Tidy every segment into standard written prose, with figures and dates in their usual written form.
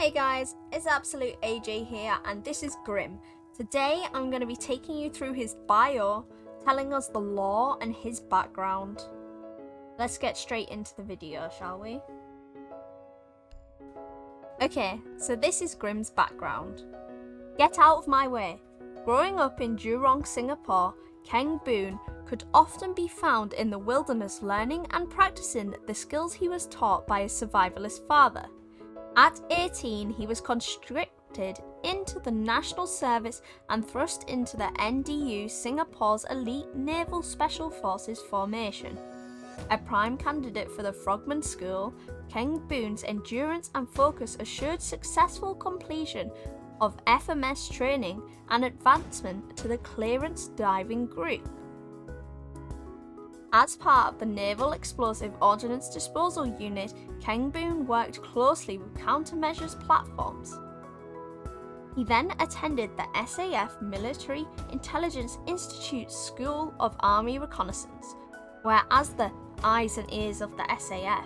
Hey guys, it's Absolute AJ here and this is Grim. Today I'm going to be taking you through his bio, telling us the lore and his background. Let's get straight into the video, shall we? Okay, so this is Grim's background. Get out of my way. Growing up in Jurong, Singapore, Keng Boon could often be found in the wilderness learning and practicing the skills he was taught by his survivalist father. At 18, he was conscripted into the National Service and thrust into the NDU, Singapore's elite Naval Special Forces formation. A prime candidate for the Frogman School, Keng Boon's endurance and focus assured successful completion of FMS training and advancement to the Clearance Diving Group. As part of the Naval Explosive Ordnance Disposal Unit, Keng Boon worked closely with countermeasures platforms. He then attended the SAF Military Intelligence Institute School of Army Reconnaissance, where as the eyes and ears of the SAF,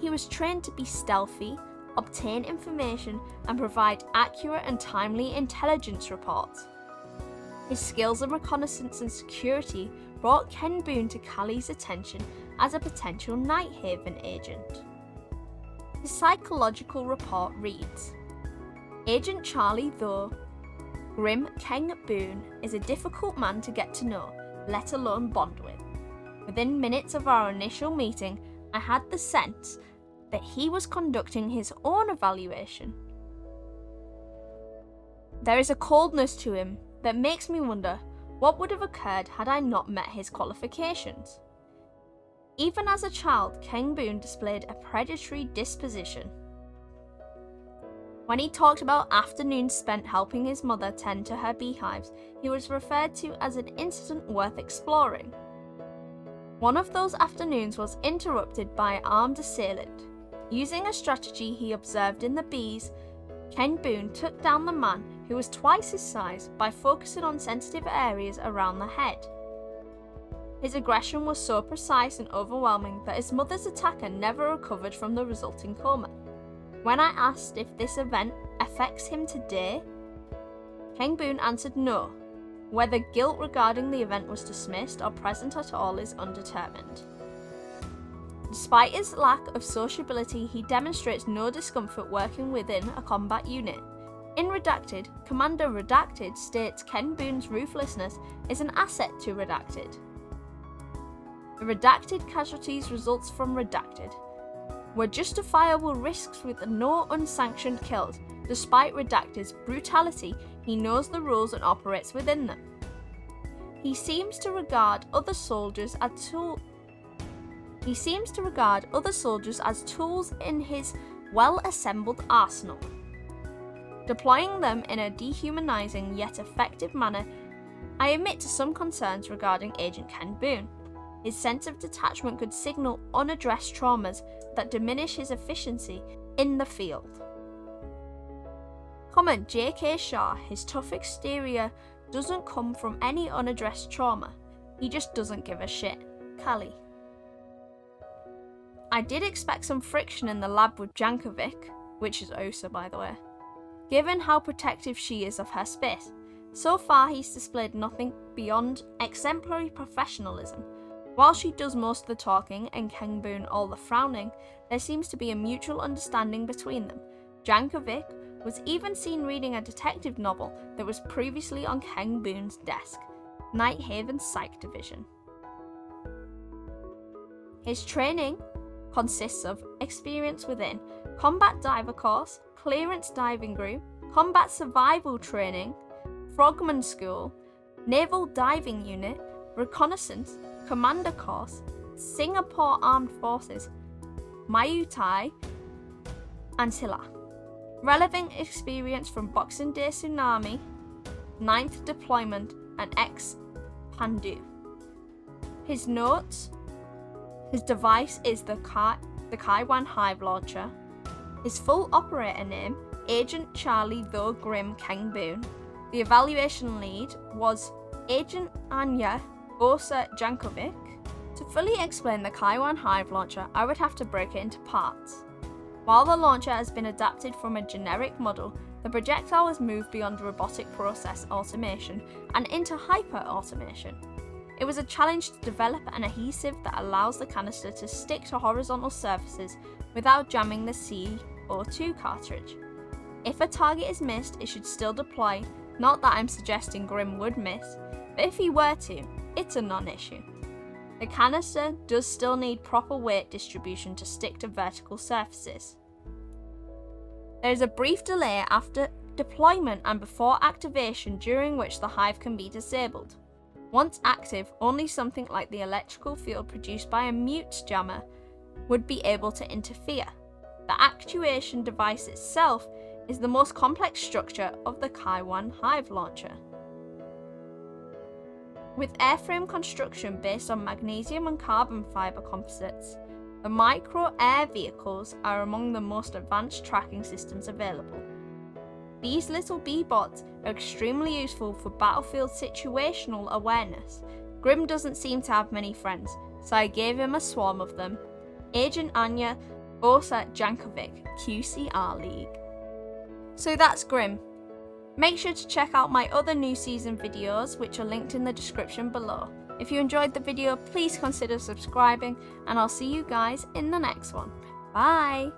he was trained to be stealthy, obtain information, and provide accurate and timely intelligence reports. His skills in reconnaissance and security brought Keng Boon to Callie's attention as a potential NIGHTHAVEN agent. His psychological report reads, Agent Charlie Tho, Grim Keng Boon is a difficult man to get to know, let alone bond with. Within minutes of our initial meeting, I had the sense that he was conducting his own evaluation. There is a coldness to him that makes me wonder what would have occurred had I not met his qualifications. Even as a child, Keng Boon displayed a predatory disposition. When he talked about afternoons spent helping his mother tend to her beehives, he was referred to as an incident worth exploring. One of those afternoons was interrupted by an armed assailant. Using a strategy he observed in the bees, Keng Boon took down the man who was twice his size by focusing on sensitive areas around the head. His aggression was so precise and overwhelming that his mother's attacker never recovered from the resulting coma. When I asked if this event affects him today, Keng Boon answered no. Whether guilt regarding the event was dismissed or present at all is undetermined. Despite his lack of sociability, he demonstrates no discomfort working within a combat unit. In Redacted, Commander Redacted states Keng Boon's ruthlessness is an asset to Redacted. The Redacted casualties results from Redacted were justifiable risks with no unsanctioned kills. Despite Redacted's brutality, he knows the rules and operates within them. He seems to regard other soldiers as tools in his well-assembled arsenal. Deploying them in a dehumanizing yet effective manner, I admit to some concerns regarding Agent Keng Boon. His sense of detachment could signal unaddressed traumas that diminish his efficiency in the field. Comment J.K. Shaw, his tough exterior doesn't come from any unaddressed trauma. He just doesn't give a shit. Callie. I did expect some friction in the lab with Jankovic, which is Osa by the way, given how protective she is of her space. So far he's displayed nothing beyond exemplary professionalism. While she does most of the talking and Keng Boon all the frowning, there seems to be a mutual understanding between them. Jankovic was even seen reading a detective novel that was previously on Keng Boon's desk, NIGHTHAVEN Psych Division. His training consists of experience within Combat Diver Course, Clearance Diving Group, Combat Survival Training, Frogman School, Naval Diving Unit, Reconnaissance, Commander Course, Singapore Armed Forces, Muay Thai, and Silla. Relevant experience from Boxing Day Tsunami, 9th Deployment, and ex-Pandu. His notes: his device is the Kaiwan Hive Launcher. His full operator name, Agent Charlie Tho Grim Keng Boon. The evaluation lead was Agent Anya Osa Jankovic. To fully explain the Kaiwan Hive Launcher, I would have to break it into parts. While the launcher has been adapted from a generic model, the projectile has moved beyond robotic process automation and into hyper-automation. It was a challenge to develop an adhesive that allows the canister to stick to horizontal surfaces without jamming the CO2 cartridge. If a target is missed, it should still deploy, not that I'm suggesting Grim would miss, but if he were to, it's a non-issue. The canister does still need proper weight distribution to stick to vertical surfaces. There is a brief delay after deployment and before activation during which the hive can be disabled. Once active, only something like the electrical field produced by a mute jammer would be able to interfere. The actuation device itself is the most complex structure of the Kai-1 hive launcher. With airframe construction based on magnesium and carbon fibre composites, the micro-air vehicles are among the most advanced tracking systems available. These little bee-bots are extremely useful for battlefield situational awareness. Grim doesn't seem to have many friends, so I gave him a swarm of them. Agent Anya Bosa Jankovic, QCR League. So that's Grim. Make sure to check out my other new season videos, which are linked in the description below. If you enjoyed the video, please consider subscribing, and I'll see you guys in the next one. Bye!